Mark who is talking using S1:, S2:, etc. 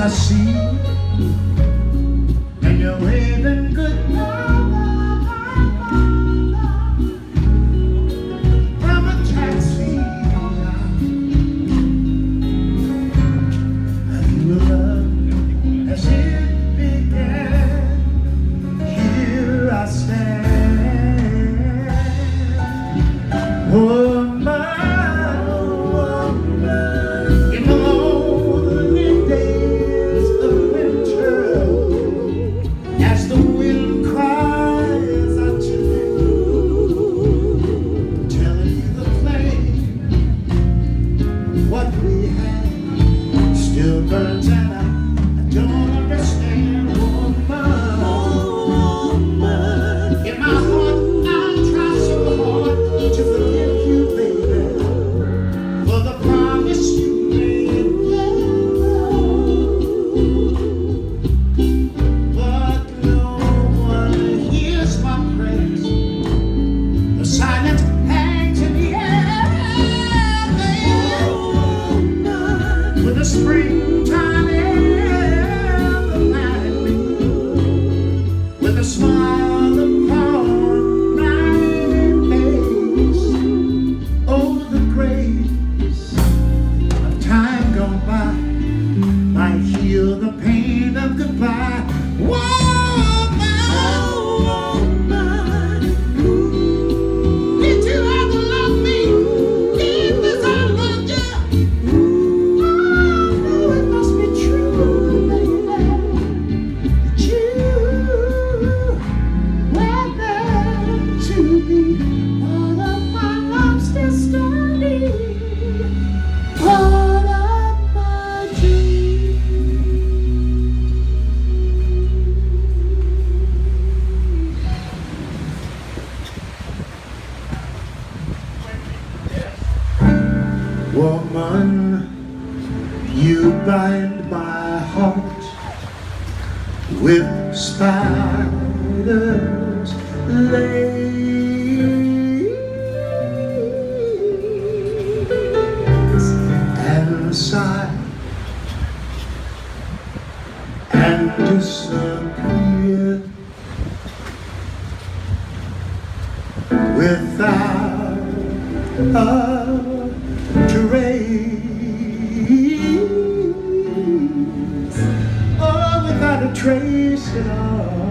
S1: I see, and you're waving goodbye from a taxi. And you will love as it began. Here I stand. Oh, my woman, in the lonely days of winter, as the wind cries out to you, telling you the flame of what we had still burns, and I don't understand, woman. In my heart, I'll try so hard to forgive you, baby, for the promise you made. But no one hears my praise. The silence hangs in the air, baby, with the springtime and the night wind, with a smile upon my face. Oh, the grace of time gone by might heal the pain of goodbye. Woman, did you ever love me? Did this I loved you? Oh, it must be true, baby, that you were there to be all of my love's destiny, all of my dreams. Woman, you bind my heart with spiders' legs, and sigh and disappear without a trace, oh, without a trace at all.